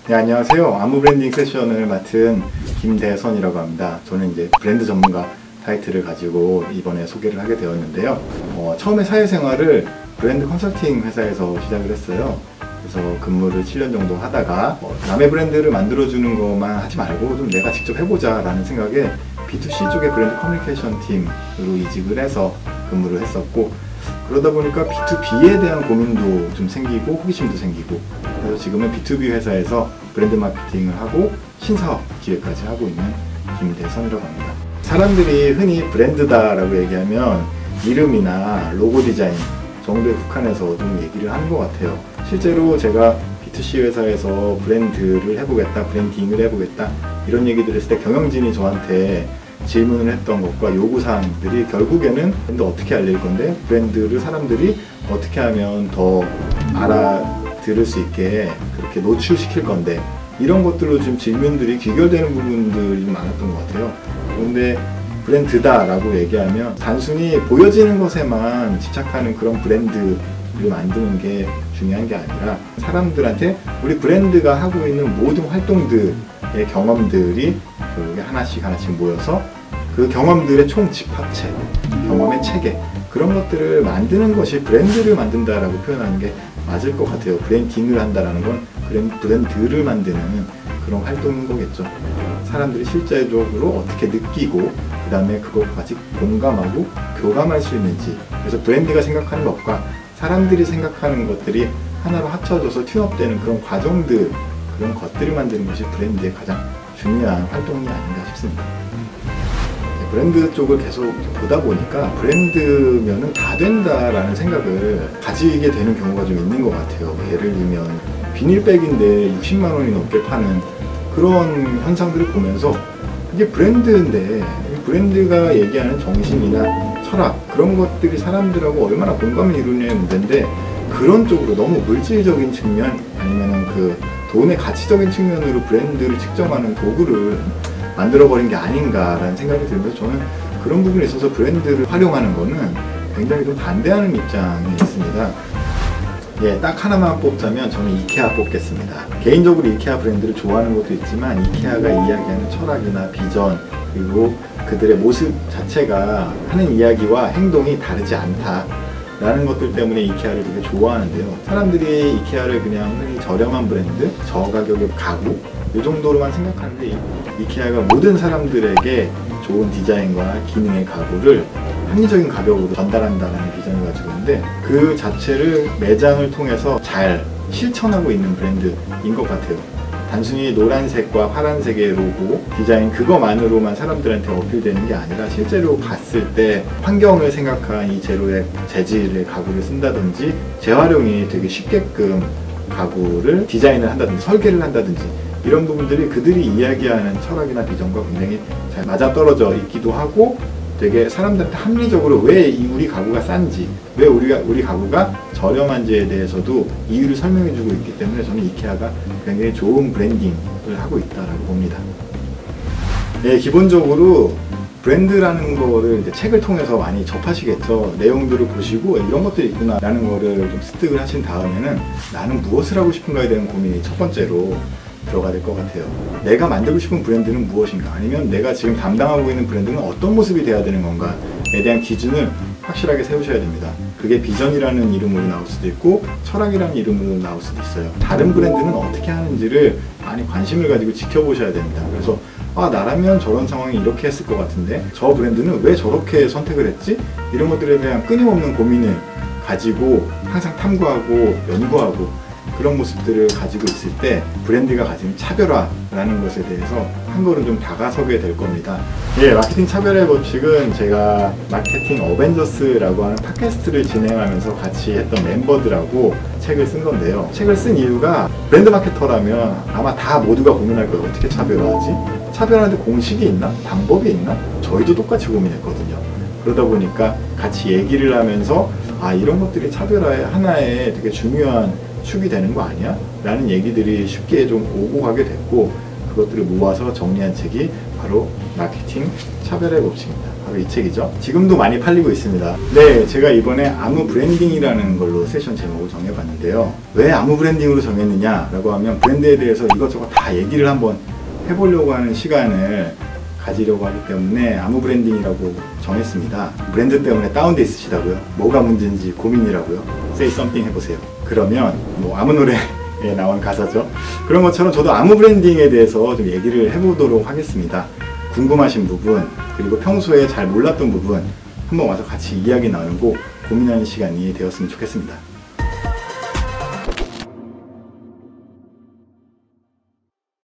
네, 안녕하세요. 안무 브랜딩 세션을 맡은 김대선이라고 합니다. 저는 이제 브랜드 전문가 타이틀을 가지고 이번에 소개를 하게 되었는데요. 처음에 사회생활을 브랜드 컨설팅 회사에서 시작을 했어요. 그래서 근무를 7년 정도 하다가 남의 브랜드를 만들어주는 것만 하지 말고 좀 내가 직접 해보자 라는 생각에 B2C 쪽의 브랜드 커뮤니케이션 팀으로 이직을 해서 근무를 했었고, 그러다 보니까 B2B에 대한 고민도 좀 생기고 호기심도 생기고, 그래서 지금은 B2B 회사에서 브랜드 마케팅을 하고 신사업 기획까지 하고 있는 김대선이라고 합니다. 사람들이 흔히 브랜드다라고 얘기하면 이름이나 로고 디자인 정도에 국한해서 좀 얘기를 하는 것 같아요. 실제로 제가 B2C 회사에서 브랜드를 해보겠다, 브랜딩을 해보겠다 이런 얘기들을 했을 때 경영진이 저한테 질문을 했던 것과 요구사항들이 결국에는 브랜드 어떻게 알릴 건데, 브랜드를 사람들이 어떻게 하면 더 알아들을 수 있게 그렇게 노출시킬 건데, 이런 것들로 지금 질문들이 귀결되는 부분들이 좀 많았던 것 같아요. 그런데 브랜드다 라고 얘기하면 단순히 보여지는 것에만 집착하는 그런 브랜드를 만드는 게 중요한 게 아니라, 사람들한테 우리 브랜드가 하고 있는 모든 활동들의 경험들이 결국에 하나씩 모여서 그 경험들의 총 집합체, 경험의 체계, 그런 것들을 만드는 것이 브랜드를 만든다라고 표현하는 게 맞을 것 같아요. 브랜딩을 한다라는 건 브랜드를 만드는 그런 활동인 거겠죠. 사람들이 실제적으로 어떻게 느끼고 그 다음에 그것과 같이 공감하고 교감할 수 있는지, 그래서 브랜드가 생각하는 것과 사람들이 생각하는 것들이 하나로 합쳐져서 튠업되는 그런 과정들, 그런 것들을 만드는 것이 브랜드의 가장 중요한 활동이 아닌가 싶습니다. 브랜드 쪽을 계속 보다 보니까 브랜드면은 다 된다라는 생각을 가지게 되는 경우가 좀 있는 것 같아요. 예를 들면 비닐백인데 60만 원이 넘게 파는 그런 현상들을 보면서 이게 브랜드인데, 브랜드가 얘기하는 정신이나 철학, 그런 것들이 사람들하고 얼마나 공감을 이루느냐의 문제인데, 그런 쪽으로 너무 물질적인 측면 아니면은 그 돈의 가치적인 측면으로 브랜드를 측정하는 도구를 만들어버린 게 아닌가라는 생각이 들면서, 저는 그런 부분에 있어서 브랜드를 활용하는 거는 굉장히 좀 반대하는 입장에 있습니다. 예, 딱 하나만 뽑자면 저는 이케아 뽑겠습니다. 개인적으로 이케아 브랜드를 좋아하는 것도 있지만, 이케아가 이야기하는 철학이나 비전, 그리고 그들의 모습 자체가 하는 이야기와 행동이 다르지 않다 라는 것들 때문에 이케아를 되게 좋아하는데요. 사람들이 이케아를 그냥 흔히 저렴한 브랜드, 저가격의 가구 이 정도로만 생각하는데, 이케아가 모든 사람들에게 좋은 디자인과 기능의 가구를 합리적인 가격으로 전달한다는 비전을 가지고 있는데, 그 자체를 매장을 통해서 잘 실천하고 있는 브랜드인 것 같아요. 단순히 노란색과 파란색의 로고, 디자인 그거만으로만 사람들한테 어필되는 게 아니라, 실제로 봤을 때 환경을 생각한 이 재료의 재질의 가구를 쓴다든지, 재활용이 되게 쉽게끔 가구를 디자인을 한다든지 설계를 한다든지, 이런 부분들이 그들이 이야기하는 철학이나 비전과 굉장히 잘 맞아떨어져 있기도 하고, 되게 사람들한테 합리적으로 왜 우리 가구가 싼지, 왜 우리 가구가 저렴한지에 대해서도 이유를 설명해주고 있기 때문에 저는 이케아가 굉장히 좋은 브랜딩을 하고 있다라고 봅니다. 네, 기본적으로 브랜드라는 거를 이제 책을 통해서 많이 접하시겠죠. 내용들을 보시고 이런 것들이 있구나 라는 거를 좀 습득을 하신 다음에는 나는 무엇을 하고 싶은가에 대한 고민이 첫 번째로 들어가야 될 것 같아요. 내가 만들고 싶은 브랜드는 무엇인가, 아니면 내가 지금 담당하고 있는 브랜드는 어떤 모습이 돼야 되는 건가에 대한 기준을 확실하게 세우셔야 됩니다. 그게 비전이라는 이름으로 나올 수도 있고 철학이라는 이름으로 나올 수도 있어요. 다른 브랜드는 어떻게 하는지를 많이 관심을 가지고 지켜보셔야 됩니다. 그래서 나라면 저런 상황이 이렇게 했을 것 같은데 저 브랜드는 왜 저렇게 선택을 했지? 이런 것들에 대한 끊임없는 고민을 가지고 항상 탐구하고 연구하고, 그런 모습들을 가지고 있을 때 브랜드가 가진 차별화라는 것에 대해서 한 걸음 좀 다가서게 될 겁니다. 예, 마케팅 차별화의 법칙은 제가 마케팅 어벤져스라고 하는 팟캐스트를 진행하면서 같이 했던 멤버들하고 책을 쓴 건데요. 책을 쓴 이유가, 브랜드 마케터라면 아마 다 모두가 고민할 거예요. 어떻게 차별화하지? 차별화하는데 공식이 있나? 방법이 있나? 저희도 똑같이 고민했거든요. 그러다 보니까 같이 얘기를 하면서 이런 것들이 차별화의 하나의 되게 중요한 축이 되는 거 아니야? 라는 얘기들이 쉽게 좀 오고 가게 됐고, 그것들을 모아서 정리한 책이 바로 바로 마케팅 차별의 법칙입니다. 바로 이 책이죠. 지금도 많이 팔리고 있습니다. 네, 제가 이번에 아무 브랜딩이라는 걸로 세션 제목을 정해봤는데요. 왜 아무 브랜딩으로 정했느냐라고 하면 브랜드에 대해서 이것저것 다 얘기를 한번 해보려고 하는 시간을 가지려고 하기 때문에 아무 브랜딩이라고 정했습니다. 브랜드 때문에 다운돼 있으시다고요? 뭐가 문제인지 고민이라고요? Say something 해보세요. 그러면 뭐 아무 노래에 나온 가사죠. 그런 것처럼 저도 아무 브랜딩에 대해서 좀 얘기를 해보도록 하겠습니다. 궁금하신 부분, 그리고 평소에 잘 몰랐던 부분 한번 와서 같이 이야기 나누고 고민하는 시간이 되었으면 좋겠습니다.